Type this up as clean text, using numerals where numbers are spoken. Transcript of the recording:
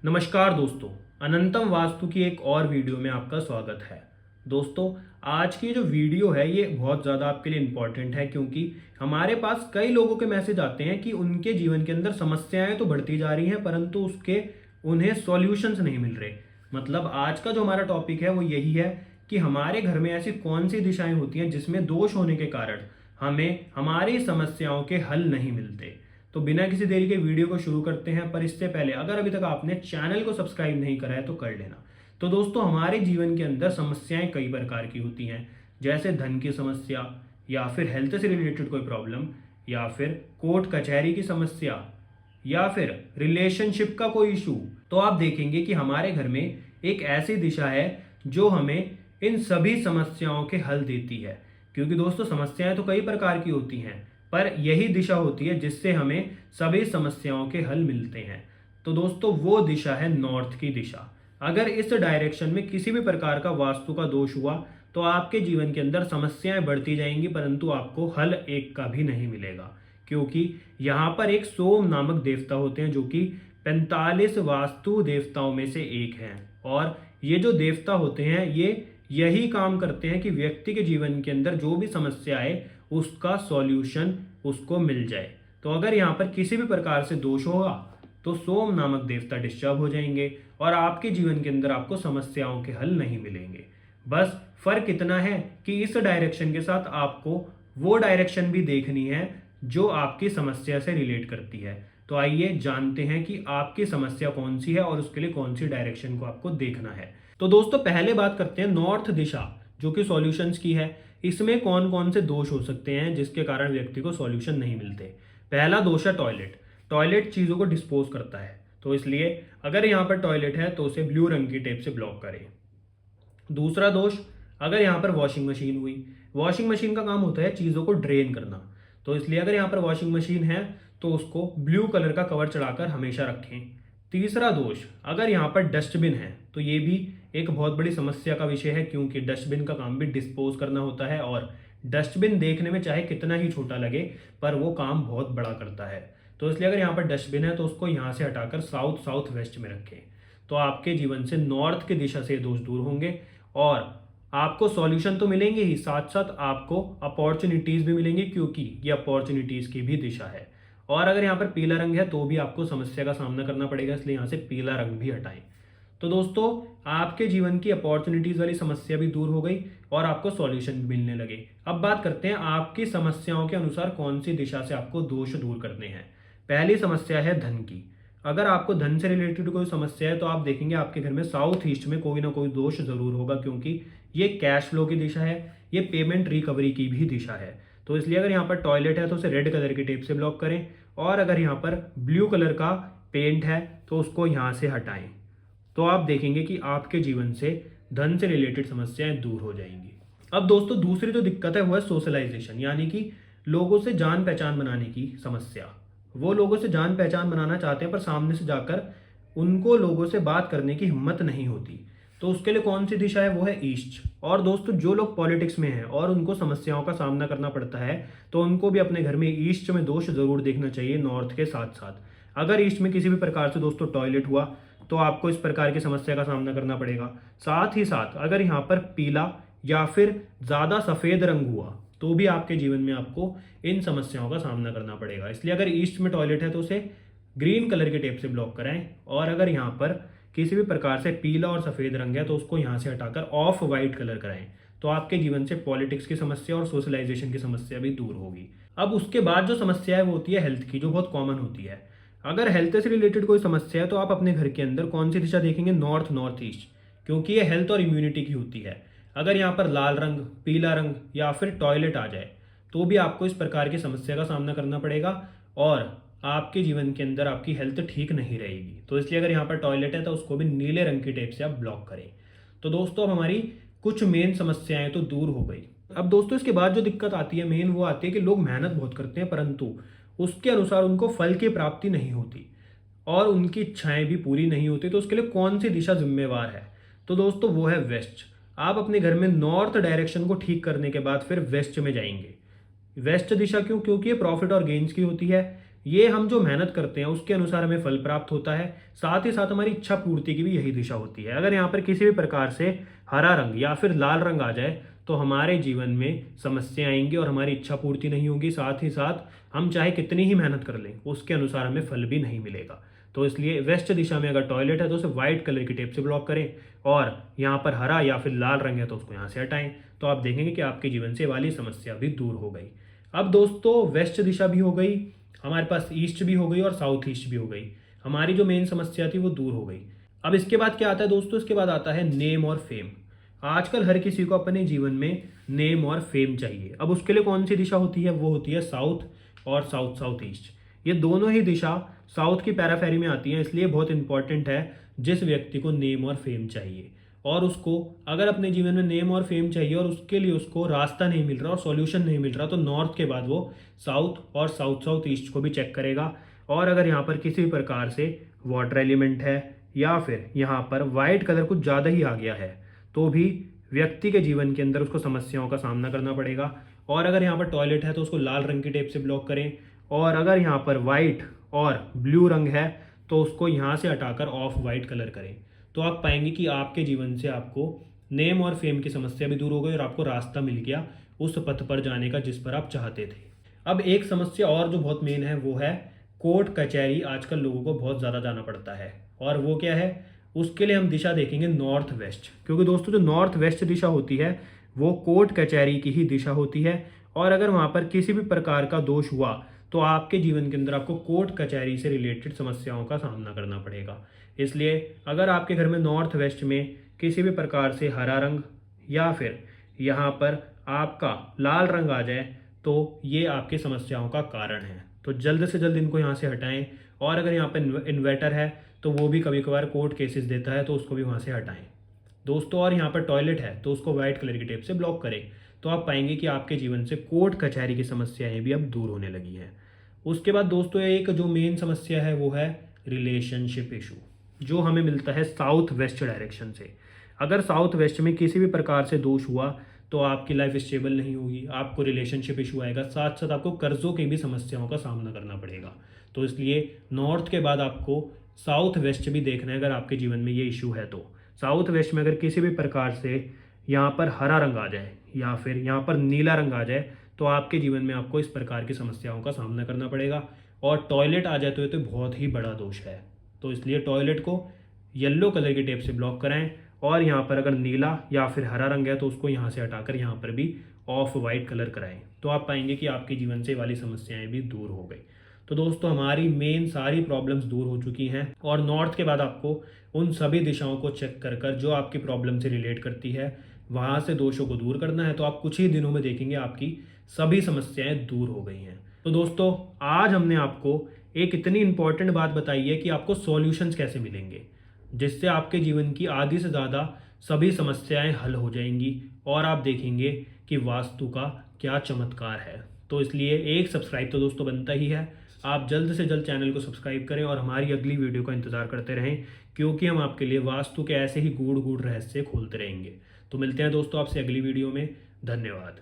नमस्कार दोस्तों, अनंतम वास्तु की एक और वीडियो में आपका स्वागत है। दोस्तों, आज की जो वीडियो है ये बहुत ज़्यादा आपके लिए इम्पॉर्टेंट है क्योंकि हमारे पास कई लोगों के मैसेज आते हैं कि उनके जीवन के अंदर समस्याएं तो बढ़ती जा रही हैं परंतु उसके उन्हें सॉल्यूशंस नहीं मिल रहे। मतलब आज का जो हमारा टॉपिक है वो यही है कि हमारे घर में ऐसी कौन सी दिशाएं होती हैं जिसमें दोष होने के कारण हमें हमारी समस्याओं के हल नहीं मिलते। तो बिना किसी देरी के वीडियो को शुरू करते हैं, पर इससे पहले अगर अभी तक आपने चैनल को सब्सक्राइब नहीं करा है तो कर लेना। तो दोस्तों, हमारे जीवन के अंदर समस्याएं कई प्रकार की होती हैं, जैसे धन की समस्या या फिर हेल्थ से रिलेटेड कोई प्रॉब्लम या फिर कोर्ट कचहरी की समस्या या फिर रिलेशनशिप का कोई इशू। तो आप देखेंगे कि हमारे घर में एक ऐसी दिशा है जो हमें इन सभी समस्याओं के हल देती है। क्योंकि दोस्तों, समस्याएं तो कई प्रकार की होती हैं पर यही दिशा होती है जिससे हमें सभी समस्याओं के हल मिलते हैं। तो दोस्तों, वो दिशा है नॉर्थ की दिशा। अगर इस डायरेक्शन में किसी भी प्रकार का वास्तु का दोष हुआ तो आपके जीवन के अंदर समस्याएं बढ़ती जाएंगी परंतु आपको हल एक का भी नहीं मिलेगा। क्योंकि यहाँ पर एक सोम नामक देवता होते हैं जो कि 45 वास्तु देवताओं में से एक हैं। और ये जो देवता होते हैं ये यही काम करते हैं कि व्यक्ति के जीवन के अंदर जो भी समस्या है उसका सॉल्यूशन उसको मिल जाए। तो अगर यहाँ पर किसी भी प्रकार से दोष होगा तो सोम नामक देवता डिस्टर्ब हो जाएंगे और आपके जीवन के अंदर आपको समस्याओं के हल नहीं मिलेंगे। बस फर्क इतना है कि इस डायरेक्शन के साथ आपको वो डायरेक्शन भी देखनी है जो आपकी समस्या से रिलेट करती है। तो आइए जानते हैं कि आपकी समस्या कौन सी है और उसके लिए कौन सी डायरेक्शन को आपको देखना है। तो दोस्तों, पहले बात करते हैं नॉर्थ दिशा जो कि सॉल्यूशंस की है। इसमें कौन कौन से दोष हो सकते हैं जिसके कारण व्यक्ति को सॉल्यूशन नहीं मिलते। पहला दोष है टॉयलेट। टॉयलेट चीज़ों को डिस्पोज करता है, तो इसलिए अगर यहाँ पर टॉयलेट है तो उसे ब्लू रंग की टेप से ब्लॉक करें। दूसरा दोष, अगर यहाँ पर वॉशिंग मशीन हुई, वॉशिंग मशीन का काम होता है चीज़ों को ड्रेन करना, तो इसलिए अगर यहाँ पर वॉशिंग मशीन है तो उसको ब्लू कलर का कवर चढ़ाकर हमेशा रखें। तीसरा दोष, अगर यहाँ पर डस्टबिन है तो ये भी एक बहुत बड़ी समस्या का विषय है क्योंकि डस्टबिन का काम भी डिस्पोज करना होता है और डस्टबिन देखने में चाहे कितना ही छोटा लगे पर वो काम बहुत बड़ा करता है। तो इसलिए अगर यहाँ पर डस्टबिन है तो उसको यहाँ से हटाकर साउथ साउथ वेस्ट में रखें। तो आपके जीवन से नॉर्थ की दिशा से दोष दूर होंगे और आपको सॉल्यूशन तो मिलेंगे ही, साथ साथ आपको अपॉर्चुनिटीज भी मिलेंगी क्योंकि ये अपॉर्चुनिटीज की भी दिशा है। और अगर यहाँ पर पीला रंग है तो भी आपको समस्या का सामना करना पड़ेगा, इसलिए यहाँ से पीला रंग भी हटाएं। तो दोस्तों, आपके जीवन की अपॉर्चुनिटीज वाली समस्या भी दूर हो गई और आपको सॉल्यूशन भी मिलने लगे। अब बात करते हैं आपकी समस्याओं के अनुसार कौन सी दिशा से आपको दोष दूर करने हैं। पहली समस्या है धन की। अगर आपको धन से रिलेटेड कोई समस्या है तो आप देखेंगे आपके घर में साउथ ईस्ट में कोई ना कोई दोष जरूर होगा क्योंकि ये कैश फ्लो की दिशा है, ये पेमेंट रिकवरी की भी दिशा है। तो इसलिए अगर यहाँ पर टॉयलेट है तो उसे रेड कलर की टेप से ब्लॉक करें और अगर यहाँ पर ब्लू कलर का पेंट है तो उसको यहाँ से हटाएं। तो आप देखेंगे कि आपके जीवन से धन से रिलेटेड समस्याएं दूर हो जाएंगी। अब दोस्तों, दूसरी जो दिक्कत है वो है सोशलाइजेशन, यानी कि लोगों से जान पहचान बनाने की समस्या। वो लोगों से जान पहचान बनाना चाहते हैं पर सामने से जाकर उनको लोगों से बात करने की हिम्मत नहीं होती। तो उसके लिए कौन सी दिशा है, वो है ईस्ट। और दोस्तों, जो लोग पॉलिटिक्स में हैं और उनको समस्याओं का सामना करना पड़ता है तो उनको भी अपने घर में ईस्ट में दोष जरूर देखना चाहिए नॉर्थ के साथ साथ। अगर ईस्ट में किसी भी प्रकार से दोस्तों टॉयलेट हुआ तो आपको इस प्रकार की समस्या का सामना करना पड़ेगा। साथ ही साथ अगर यहाँ पर पीला या फिर ज़्यादा सफ़ेद रंग हुआ तो भी आपके जीवन में आपको इन समस्याओं का सामना करना पड़ेगा। इसलिए अगर ईस्ट में टॉयलेट है तो उसे ग्रीन कलर के टेप से ब्लॉक कराएं और अगर यहाँ पर किसी भी प्रकार से पीला और सफ़ेद रंग है तो उसको यहाँ से हटाकर ऑफ वाइट कलर कराएं। तो आपके जीवन से पॉलिटिक्स की समस्या और सोशलाइजेशन की समस्या भी दूर होगी। अब उसके बाद जो समस्या है वो होती है हेल्थ की, जो बहुत कॉमन होती है। अगर हेल्थ से रिलेटेड कोई समस्या है तो आप अपने घर के अंदर कौन सी दिशा देखेंगे, नॉर्थ नॉर्थ ईस्ट, क्योंकि ये हेल्थ और इम्यूनिटी की होती है। अगर यहाँ पर लाल रंग, पीला रंग या फिर टॉयलेट आ जाए तो भी आपको इस प्रकार की समस्या का सामना करना पड़ेगा और आपके जीवन के अंदर आपकी हेल्थ ठीक नहीं रहेगी। तो इसलिए अगर यहाँ पर टॉयलेट है तो उसको भी नीले रंग की टेप से आप ब्लॉक करें। तो दोस्तों, अब हमारी कुछ मेन समस्याएं तो दूर हो गई। अब दोस्तों, इसके बाद जो दिक्कत आती है मेन, वो आती है कि लोग मेहनत बहुत करते हैं परंतु उसके अनुसार उनको फल की प्राप्ति नहीं होती और उनकी इच्छाएं भी पूरी नहीं होती। तो उसके लिए कौन सी दिशा जिम्मेवार है, तो दोस्तों वो है वेस्ट। आप अपने घर में नॉर्थ डायरेक्शन को ठीक करने के बाद फिर वेस्ट में जाएंगे। वेस्ट दिशा क्यों, क्योंकि ये प्रॉफिट और गेन्स की होती है। ये हम जो मेहनत करते हैं उसके अनुसार हमें फल प्राप्त होता है। साथ ही साथ हमारी इच्छा पूर्ति की भी यही दिशा होती है। अगर यहाँ पर किसी भी प्रकार से हरा रंग या फिर लाल रंग आ जाए तो हमारे जीवन में समस्या आएंगी और हमारी इच्छा पूर्ति नहीं होगी। साथ ही साथ हम चाहे कितनी ही मेहनत कर लें उसके अनुसार हमें फल भी नहीं मिलेगा। तो इसलिए वेस्ट दिशा में अगर टॉयलेट है तो उसे व्हाइट कलर की टेप से ब्लॉक करें, और यहाँ पर हरा या फिर लाल रंग है तो उसको यहाँ से हटाएं। तो आप देखेंगे कि आपके जीवन से वाली समस्या भी दूर हो गई। अब दोस्तों वेस्ट दिशा भी हो गई, हमारे पास ईस्ट भी हो गई और साउथ ईस्ट भी हो गई। हमारी जो मेन समस्या थी वो दूर हो गई। अब इसके बाद क्या आता है दोस्तों, इसके बाद आता है नेम और फेम। आजकल हर किसी को अपने जीवन में नेम और फेम चाहिए। अब उसके लिए कौन सी दिशा होती है, वो होती है साउथ और साउथ साउथ ईस्ट। ये दोनों ही दिशा साउथ की पैराफेरी में आती हैं, इसलिए बहुत इंपॉर्टेंट है। जिस व्यक्ति को नेम और फेम चाहिए और उसको अगर अपने जीवन में नेम और फेम चाहिए और उसके लिए उसको रास्ता नहीं मिल रहा और सॉल्यूशन नहीं मिल रहा, तो नॉर्थ के बाद वो साउथ और साउथ साउथ ईस्ट को भी चेक करेगा। और अगर यहाँ पर किसी भी प्रकार से वाटर एलिमेंट है या फिर यहाँ पर वाइट कलर कुछ ज़्यादा ही आ गया है तो भी व्यक्ति के जीवन के अंदर उसको समस्याओं का सामना करना पड़ेगा। और अगर यहाँ पर टॉयलेट है तो उसको लाल रंग की टेप से ब्लॉक करें, और अगर यहाँ पर वाइट और ब्लू रंग है तो उसको यहाँ से हटाकर ऑफ वाइट कलर करें। तो आप पाएंगे कि आपके जीवन से आपको नेम और फेम की समस्या भी दूर हो गई और आपको रास्ता मिल गया उस पथ पर जाने का जिस पर आप चाहते थे। अब एक समस्या और जो बहुत मेन है वो है कोर्ट कचहरी। आजकल लोगों को बहुत ज़्यादा जाना पड़ता है, और वो क्या है, उसके लिए हम दिशा देखेंगे नॉर्थ वेस्ट। क्योंकि दोस्तों जो नॉर्थ वेस्ट दिशा होती है वो कोर्ट कचहरी की ही दिशा होती है, और अगर वहाँ पर किसी भी प्रकार का दोष हुआ तो आपके जीवन के अंदर आपको कोर्ट कचहरी से रिलेटेड समस्याओं का सामना करना पड़ेगा। इसलिए अगर आपके घर में नॉर्थ वेस्ट में किसी भी प्रकार से हरा रंग या फिर यहाँ पर आपका लाल रंग आ जाए तो ये आपकी समस्याओं का कारण है। तो जल्द से जल्द इनको यहाँ से हटाएं। और अगर यहाँ पर इन्वर्टर है तो वो भी कभी कभार कोर्ट केसेस देता है, तो उसको भी वहाँ से हटाएं दोस्तों। और यहाँ पर टॉयलेट है तो उसको व्हाइट कलर की टेप से ब्लॉक करें। तो आप पाएंगे कि आपके जीवन से कोर्ट कचहरी की समस्याएं भी अब दूर होने लगी हैं। उसके बाद दोस्तों एक जो मेन समस्या है वो है रिलेशनशिप इशू, जो हमें मिलता है साउथ वेस्ट डायरेक्शन से। अगर साउथ वेस्ट में किसी भी प्रकार से दोष हुआ तो आपकी लाइफ स्टेबल नहीं होगी, आपको रिलेशनशिप इशू आएगा, साथ साथ आपको कर्जों की भी समस्याओं का सामना करना पड़ेगा। तो इसलिए नॉर्थ के बाद आपको साउथ वेस्ट भी देखना है। अगर आपके जीवन में ये इशू है तो साउथ वेस्ट में अगर किसी भी प्रकार से यहाँ पर हरा रंग आ जाए या फिर यहाँ पर नीला रंग आ जाए तो आपके जीवन में आपको इस प्रकार की समस्याओं का सामना करना पड़ेगा। और टॉयलेट आ जाए तो ये तो बहुत ही बड़ा दोष है। तो इसलिए टॉयलेट को येलो कलर की टेप से ब्लॉक कराएं, और यहाँ पर अगर नीला या फिर हरा रंग है तो उसको यहाँ से हटाकर यहाँ पर भी ऑफ वाइट कलर कराएं। तो आप पाएंगे कि आपके जीवन से वाली समस्याएं भी दूर हो गई। तो दोस्तों हमारी मेन सारी प्रॉब्लम्स दूर हो चुकी हैं, और नॉर्थ के बाद आपको उन सभी दिशाओं को चेक कर जो आपकी प्रॉब्लम से रिलेट करती है वहाँ से दोषों को दूर करना है। तो आप कुछ ही दिनों में देखेंगे आपकी सभी समस्याएं दूर हो गई हैं। तो दोस्तों आज हमने आपको एक इतनी इंपॉर्टेंट बात बताई है कि आपको सॉल्यूशंस कैसे मिलेंगे, जिससे आपके जीवन की आधी से ज़्यादा सभी समस्याएं हल हो जाएंगी, और आप देखेंगे कि वास्तु का क्या चमत्कार है। तो इसलिए एक सब्सक्राइब तो दोस्तों बनता ही है। आप जल्द से जल्द चैनल को सब्सक्राइब करें और हमारी अगली वीडियो का इंतजार करते रहें, क्योंकि हम आपके लिए वास्तु के ऐसे ही गूढ़ गूढ़ रहस्य खोलते रहेंगे। तो मिलते हैं दोस्तों आपसे अगली वीडियो में। धन्यवाद।